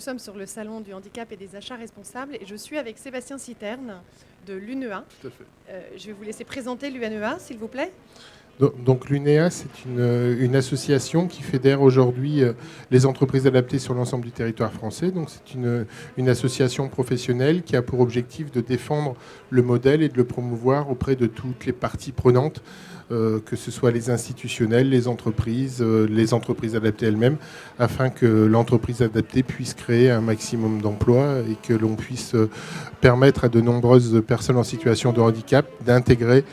sommes sur le salon du handicap et des achats responsables et je suis avec Sébastien Citerne de l'UNEA. Tout à fait. Je vais vous laisser présenter l'UNEA, s'il vous plaît. Donc l'UNEA, c'est une association qui fédère aujourd'hui les entreprises adaptées sur l'ensemble du territoire français. Donc c'est une association professionnelle qui a pour objectif de défendre le modèle et de le promouvoir auprès de toutes les parties prenantes, que ce soit les institutionnels, les entreprises adaptées elles-mêmes, afin que l'entreprise adaptée puisse créer un maximum d'emplois et que l'on puisse permettre à de nombreuses personnes en situation de handicap d'intégrer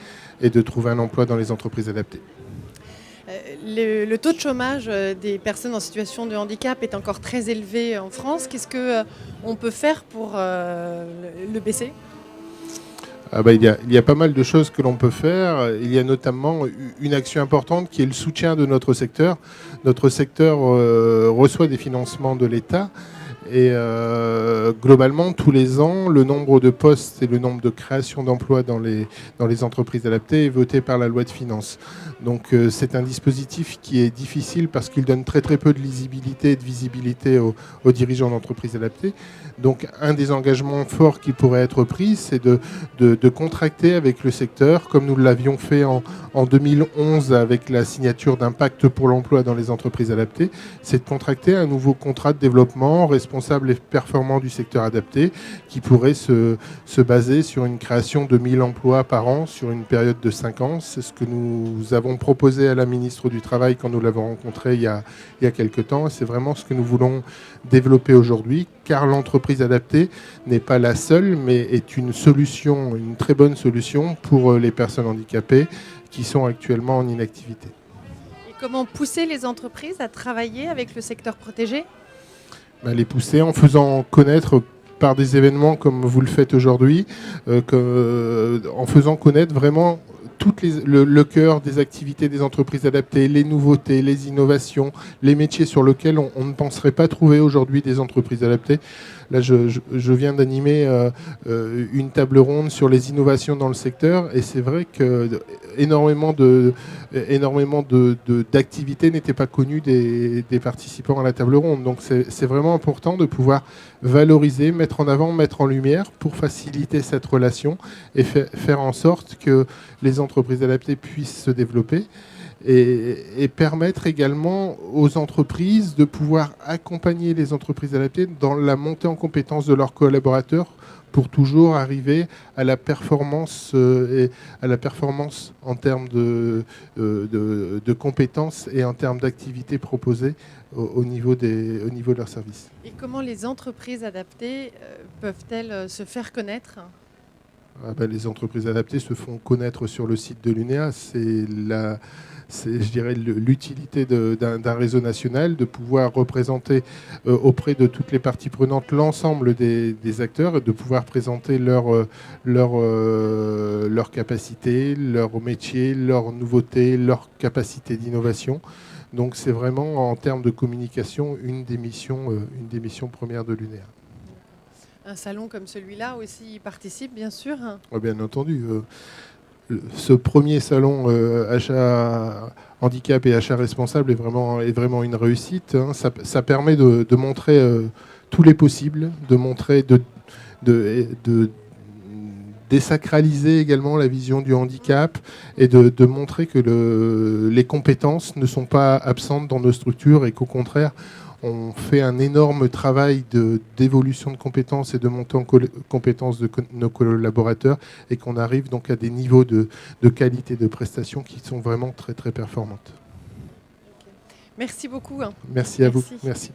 et de trouver un emploi dans les entreprises adaptées. Le taux de chômage des personnes en situation de handicap est encore très élevé en France. Qu'est-ce qu'on peut faire pour le baisser ? Il y a pas mal de choses que l'on peut faire. Il y a notamment une action importante qui est le soutien de notre secteur. Notre secteur reçoit des financements de l'État. Et globalement, tous les ans, le nombre de postes et le nombre de créations d'emplois dans les entreprises adaptées est voté par la loi de finances. Donc c'est un dispositif qui est difficile parce qu'il donne très très peu de lisibilité et de visibilité aux dirigeants d'entreprises adaptées. Donc un des engagements forts qui pourrait être pris, c'est de contracter avec le secteur, comme nous l'avions fait en 2011 avec la signature d'un pacte pour l'emploi dans les entreprises adaptées, c'est de contracter un nouveau contrat de développement responsable et performant du secteur adapté qui pourrait se baser sur une création de 1000 emplois par an sur une période de 5 ans. C'est ce que nous avons proposé à la ministre du Travail quand nous l'avons rencontrée il y a quelques temps. C'est vraiment ce que nous voulons développer aujourd'hui, car l'entreprise adaptée n'est pas la seule, mais est une solution, une très bonne solution pour les personnes handicapées qui sont actuellement en inactivité. Et comment pousser les entreprises à travailler avec le secteur protégé ? Les pousser en faisant connaître par des événements comme vous le faites aujourd'hui, en faisant connaître vraiment le cœur des activités des entreprises adaptées, les nouveautés, les innovations, les métiers sur lesquels on ne penserait pas trouver aujourd'hui des entreprises adaptées. Là, je viens d'animer une table ronde sur les innovations dans le secteur et c'est vrai que énormément d'activités n'étaient pas connues des participants à la table ronde. Donc c'est vraiment important de pouvoir valoriser, mettre en avant, mettre en lumière pour faciliter cette relation et faire en sorte que les entreprises adaptées puissent se développer. Et permettre également aux entreprises de pouvoir accompagner les entreprises adaptées dans la montée en compétences de leurs collaborateurs pour toujours arriver à la performance en termes de compétences et en termes d'activités proposées au niveau de leurs services. Et comment les entreprises adaptées peuvent-elles se faire connaître ? Les entreprises adaptées se font connaître sur le site de l'UNEA. C'est, je dirais, l'utilité d'un réseau national, de pouvoir représenter auprès de toutes les parties prenantes l'ensemble des acteurs et de pouvoir présenter leurs capacités, leurs métiers, leurs nouveautés, leurs capacités d'innovation. Donc c'est vraiment, en termes de communication, une des missions premières de l'UNEA. Un salon comme celui-là aussi y participe, bien sûr. Bien entendu. Ce premier salon achat handicap et achat responsable est vraiment une réussite. Ça permet de montrer tous les possibles, de montrer, de désacraliser également la vision du handicap et de montrer que les compétences ne sont pas absentes dans nos structures et qu'au contraire, on fait un énorme travail d'évolution de compétences et de montée en compétences de nos collaborateurs et qu'on arrive donc à des niveaux de qualité de prestation qui sont vraiment très très performantes. Merci beaucoup. Merci à vous. Merci.